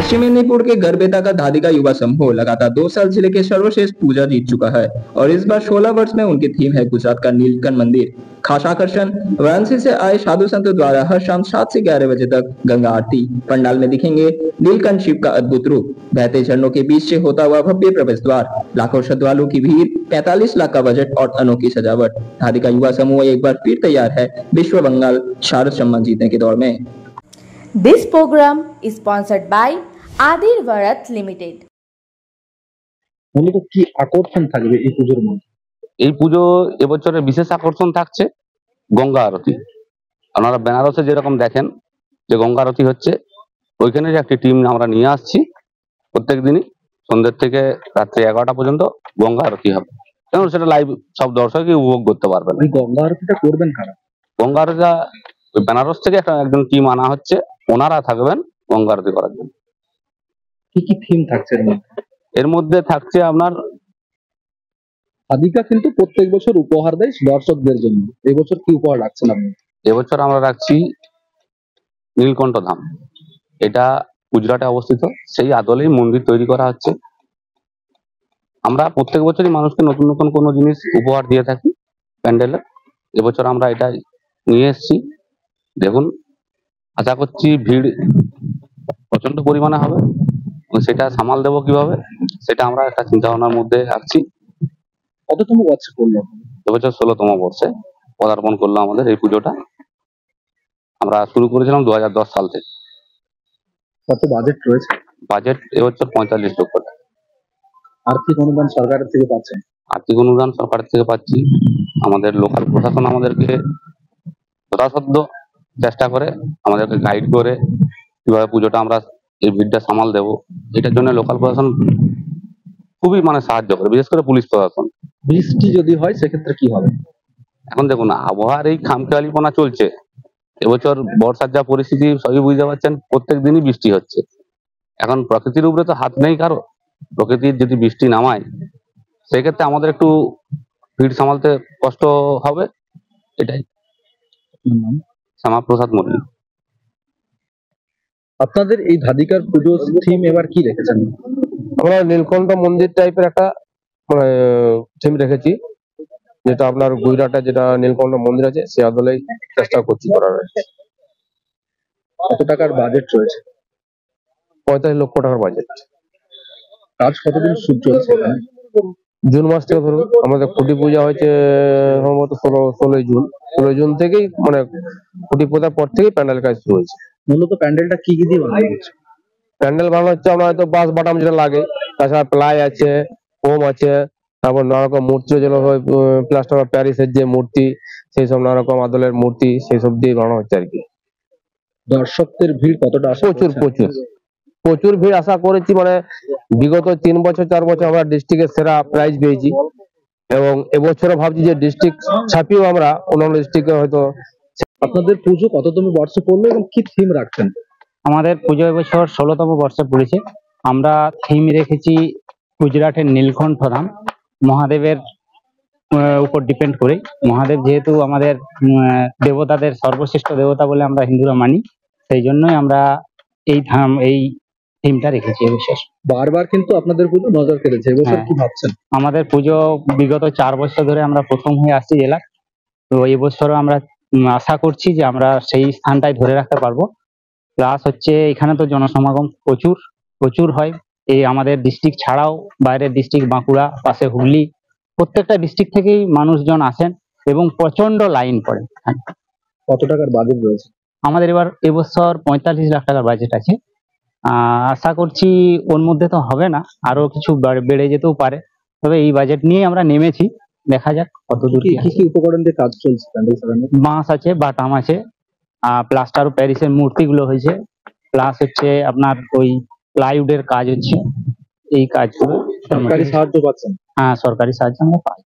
पश्चिम मेदिनीपुर के गरबेता का दादी का युवा समूह लगातार 2 साल जिले के सर्वश्रेष्ठ पूजा जीत चुका है और इस बार 16 वर्ष में उनकी थीम है गुजरात का नीलकंठ मंदिर। खास आकर्षण वाराणसी से आए साधु संतों द्वारा हर शाम 7 से 11 बजे तक गंगा आरती। पंडाल में दिखेंगे नीलकंठ शिव का अद्भुत रूप, बहते झरनों के बीच से होता हुआ भव्य प्रवेश द्वार, लाखों श्रद्धालुओं की भीड़, 45 लाख का बजट और अनोखी सजावट। दादी का युवा समूह एक बार फिर तैयार है विश्व बंगाल शारद सम्मान जीतने के दौड़ में। This program is sponsored by Adir Bharat Limited. মূলত কি আকর্ষণ থাকবে এই পুজোর মধ্যে? এই পুজো এবছরের বিশেষ আকর্ষণ থাকছে গঙ্গা আরতি। আপনারা বেনারসে যেরকম দেখেন যে গঙ্গা আরতি হচ্ছে, ওইখানে যে একটি টিম আমরা নিয়ে আসছি। প্রত্যেক দিনই সন্ধ্যের থেকে রাত্রি 11টা পর্যন্ত গঙ্গা আরতি হবে, এবং সেটা লাইভ সব দর্শকই উপভোগ করতে পারবেন। এই গঙ্গা আরতিটা করবেন কারা? গঙ্গা আরতিটা ওই বেনারস থেকে একজন টিম আনা হচ্ছে, ওনারা থাকবেন গঙ্গা আরতি করার জন্য। কি কি থিম থাকছে এর মধ্যে? এর মধ্যে থাকছে আপনার আদিকা কিন্তু প্রত্যেক বছর উপহার দেয় দর্শকদের জন্য। এই বছর কি উপহার রাখছেন আপনি? এবছর আমরা রাখছি নীলকণ্ঠ ধাম। এটা গুজরাটে অবস্থিত, সেই আদলেই মন্দির তৈরি করা হচ্ছে। আমরা প্রত্যেক বছরই মানুষকে নতুন নতুন কোনো জিনিস উপহার দিয়ে থাকি প্যান্ডেলে। এবছর আমরা এটা নিয়ে এসেছি। দেখুন, আশা করছি ভিড় প্রচন্ড পরিমাণে হবে, সেটা সামাল দেবো কিভাবে সেটা আমরা একটা চিন্তা ভাবনার মধ্যে রাখছি। কততম বর্ষে করলো? এবছর 16তম বর্ষে পদার্পণ করলো আমাদের এই পুজোটা। আমরা শুরু করেছিলাম 2010 সাল থেকে। কত বাজেট রয়েছে? বাজেট এবছর 45 লক্ষ টাকা। আর্থিক অনুদান সরকারের থেকে পাচ্ছেন? আর্থিক অনুদান সরকারের থেকে পাচ্ছি। আমাদের লোকাল প্রশাসন আমাদেরকে যথাসাধ্য চেষ্টা করে, আমাদেরকে গাইড করে কিভাবে পুজোটা আমরা এই ভিড়টা সামাল দেবো, এটার জন্য লোকাল প্রশাসন খুবই সাহায্য করে, বিশেষ করে পুলিশ প্রশাসন। বৃষ্টি যদি হয় সেক্ষেত্রে কি হবে? এখন দেখুন, আবহাওয়ার এই খামখেয়ালিপনা চলছে। এবছর বর্ষার যা পরিস্থিতি সবই বুঝতে পারছেন, প্রত্যেক দিনই বৃষ্টি হচ্ছে। এখন প্রকৃতির উপরে তো হাত নেই কারো, প্রকৃতির যদি বৃষ্টি নামায় সেক্ষেত্রে আমাদের একটু ভিড় সামালতে কষ্ট হবে, এটাই। শ্যামাপ্রসাদ মল্লিক। আপনাদের এই ধাদিকার পুজো থিম এবার কি রেখেছেন? আমরা নীলকণ্ঠ মন্দির টাইপের একটা থিম রেখেছি, যেটা আপনার গুজরাটে যেটা নীলকণ্ঠ মন্দির আছে সে আদলেই চেষ্টা করছি করার। কত টাকার বাজেট রয়েছে? 45 লক্ষ টাকার বাজেট। কাজ কতদিন শুরু চলছে? জুন মাস থেকে ধরুন, আমাদের খুঁটি পূজা হয়েছে সম্ভবত 16ই জুন। 16 জুন থেকেই খুঁটি পূজার পর থেকেই প্যান্ডেল কাজ শুরু হয়েছে। মূলত প্যান্ডেলটা কি কি দিয়ে বানানো হচ্ছে? প্যান্ডেল বানানো হচ্ছে আমরা হয়তো বাঁশ বাটাম যেটা লাগে, তাছাড়া প্লাই আছে, ফোম আছে, তারপর নানা রকম মূর্তি যেগুলো হয়, প্লাস্টার অফ প্যারিসের যে মূর্তি, সেই সব নানা রকম আদলের মূর্তি, সেই সব দিয়ে বানানো হচ্ছে আর কি। দর্শকদের ভিড় কতটা? প্রচুর প্রচুর প্রচুর ভিড় আশা করেছি। বিগত 3 বছর 4 বছর আমরা ডিস্ট্রিক্টের সেরা প্রাইজ পেয়েছি, এবং এবছরও ভাবছি যে ডিস্ট্রিক্ট ছাপিয়েও আমরা অন্যান্য ডিস্ট্রিক্টে হয়তো। আপনাদের পুজো কততম বর্ষে পড়লো এবং কি থিম রাখছেন? আমাদের পুজো এবছর 16তম বর্ষে পড়েছে। আমরা থিম রেখেছি গুজরাটের নীলকণ্ঠ ধাম, মহাদেবের উপর ডিপেন্ড করে। মহাদেব যেহেতু আমাদের দেবতাদের সর্বশ্রেষ্ঠ দেবতা বলে আমরা হিন্দুরা মানি, সেই জন্যই আমরা এই থিমটা রেখেছি এবছর। বারবার কিন্তু আপনাদের পুজো নজর কেড়েছে, এবছর কি ভাবছেন? আমাদের পুজো বিগত 4 বছর ধরে আমরা প্রথম হয়ে আসছি জেলা, তো এবছরও আমরা আশা করছি যে আমরা সেই স্থানটাই ধরে রাখতে পারবো। প্লাস হচ্ছে এখানে তো জনসমাগম প্রচুর প্রচুর হয়। এই আমাদের ডিস্ট্রিক্ট ছাড়াও বাইরের ডিস্ট্রিক্ট বাঁকুড়া, পাশে হুগলি, প্রত্যেকটা ডিস্ট্রিক্ট থেকেই মানুষজন আসেন এবং প্রচন্ড লাইন পড়ে। কত টাকার বাজেট রয়েছে? আমাদের এবছর 45 লাখ টাকার বাজেট আছে। আশা করছি ওর মধ্যে তো হবে না, আরো কিছু বেড়ে যেতেও পারে, তবে এই বাজেট নিয়ে আমরা নেমেছি, দেখা যাক কতদূর। কি কি উপকরণ দিয়ে কাজ চলছে? বাঁশ আছে, বাটাম আছে, প্লাস্টার ও প্যারিসের মূর্তিগুলো হয়েছে, প্লাস হচ্ছে আপনার ওই প্লাইউডের কাজ হচ্ছে। এই কাজগুলো সরকারি সাহায্য পাচ্ছেন? হ্যাঁ, সরকারি সাহায্য আমরা পাই।